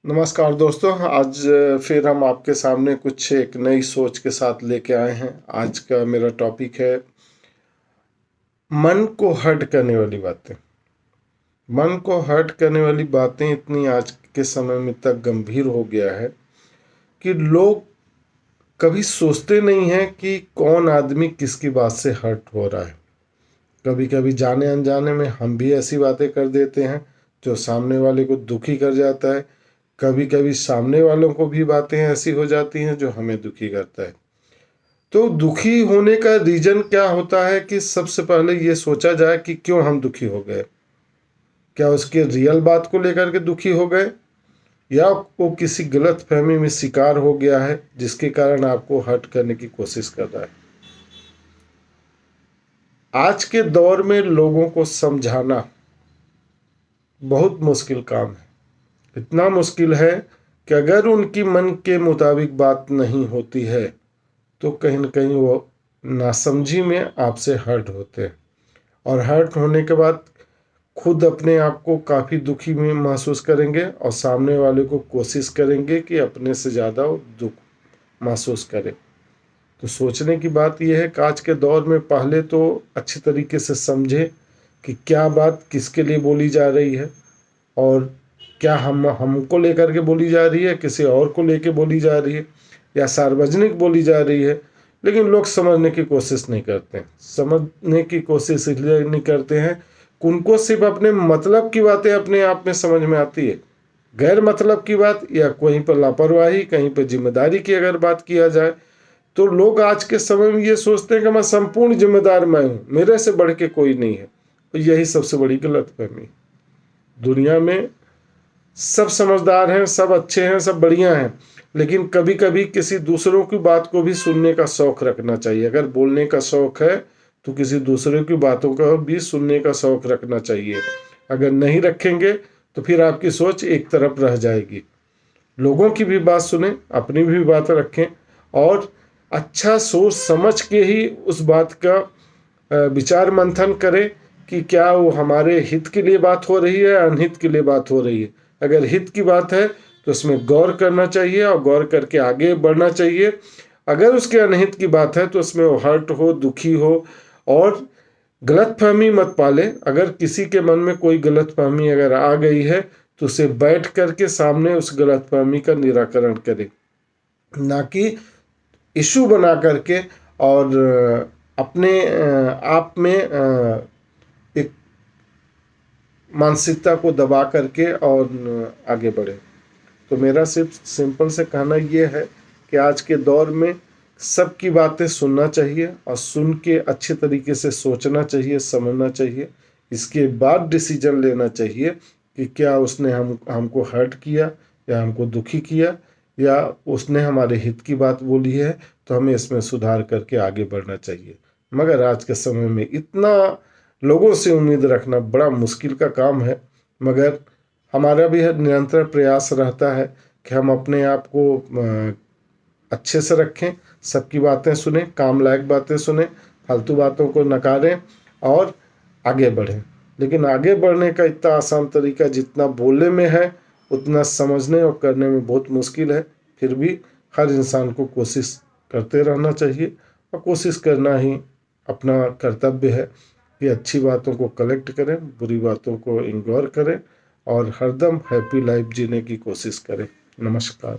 नमस्कार दोस्तों। आज फिर हम आपके सामने कुछ एक नई सोच के साथ लेके आए हैं। आज का मेरा टॉपिक है मन को हर्ट करने वाली बातें। मन को हर्ट करने वाली बातें इतनी आज के समय में तक गंभीर हो गया है कि लोग कभी सोचते नहीं हैं कि कौन आदमी किसकी बात से हर्ट हो रहा है। कभी कभी जाने अनजाने में हम भी ऐसी बातें कर देते हैं जो सामने वाले को दुखी कर जाता है। कभी कभी सामने वालों को भी बातें ऐसी हो जाती हैं जो हमें दुखी करता है। तो दुखी होने का रीजन क्या होता है कि सबसे पहले ये सोचा जाए कि क्यों हम दुखी हो गए। क्या उसके रियल बात को लेकर के दुखी हो गए, या वो किसी गलत फहमी में शिकार हो गया है जिसके कारण आपको हर्ट करने की कोशिश कर रहा है। आज के दौर में लोगों को समझाना बहुत मुश्किल काम है। इतना मुश्किल है कि अगर उनकी मन के मुताबिक बात नहीं होती है तो कहीं न कहीं वो नासमझी में आपसे हर्ट होते हैं, और हर्ट होने के बाद खुद अपने आप को काफ़ी दुखी में महसूस करेंगे और सामने वाले को कोशिश करेंगे कि अपने से ज़्यादा वो दुख महसूस करे। तो सोचने की बात यह है कि आज के दौर में पहले तो अच्छी तरीके से समझे कि क्या बात किसके लिए बोली जा रही है, और क्या हमको लेकर के बोली जा रही है, किसी और को लेके बोली जा रही है, या सार्वजनिक बोली जा रही है। लेकिन लोग समझने की कोशिश नहीं करते हैं। समझने की कोशिश इसलिए नहीं करते हैं कि उनको सिर्फ अपने मतलब की बातें अपने आप में समझ में आती है। गैर मतलब की बात या कहीं पर लापरवाही, कहीं पर जिम्मेदारी की अगर बात किया जाए तो लोग आज के समय में ये सोचते हैं कि मैं संपूर्ण जिम्मेदार मैं हूँ, मेरे से बढ़ के कोई नहीं है। तो यही सबसे बड़ी गलतफहमी। दुनिया में सब समझदार हैं, सब अच्छे हैं, सब बढ़िया हैं, लेकिन कभी कभी किसी दूसरों की बात को भी सुनने का शौक रखना चाहिए। अगर बोलने का शौक है तो किसी दूसरे की बातों का भी सुनने का शौक रखना चाहिए। अगर नहीं रखेंगे तो फिर आपकी सोच एक तरफ रह जाएगी। लोगों की भी बात सुने, अपनी भी बात रखें, और अच्छा सोच समझ के ही उस बात का विचार मंथन करें कि क्या वो हमारे हित के लिए बात हो रही है या अनहित के लिए बात हो रही है। अगर हित की बात है तो उसमें गौर करना चाहिए और गौर करके आगे बढ़ना चाहिए। अगर उसके अनहित की बात है तो उसमें वो हर्ट हो, दुखी हो, और गलतफहमी मत पाले। अगर किसी के मन में कोई गलतफहमी अगर आ गई है तो उसे बैठ करके सामने उस गलतफहमी का निराकरण करें, ना कि इशू बना करके और अपने आप में एक मानसिकता को दबा करके और आगे बढ़े। तो मेरा सिर्फ सिंपल से कहना ये है कि आज के दौर में सबकी बातें सुनना चाहिए और सुन के अच्छे तरीके से सोचना चाहिए, समझना चाहिए। इसके बाद डिसीजन लेना चाहिए कि क्या उसने हमको हर्ट किया या हमको दुखी किया, या उसने हमारे हित की बात बोली है तो हमें इसमें सुधार करके आगे बढ़ना चाहिए। मगर आज के समय में इतना लोगों से उम्मीद रखना बड़ा मुश्किल का काम है। मगर हमारा भी निरंतर प्रयास रहता है कि हम अपने आप को अच्छे से रखें, सबकी बातें सुने, काम लायक बातें सुने, फालतू बातों को नकारें और आगे बढ़ें। लेकिन आगे बढ़ने का इतना आसान तरीका जितना बोलने में है उतना समझने और करने में बहुत मुश्किल है। फिर भी हर इंसान को कोशिश करते रहना चाहिए, और कोशिश करना ही अपना कर्तव्य है कि अच्छी बातों को कलेक्ट करें, बुरी बातों को इग्नोर करें और हरदम हैप्पी लाइफ जीने की कोशिश करें। नमस्कार।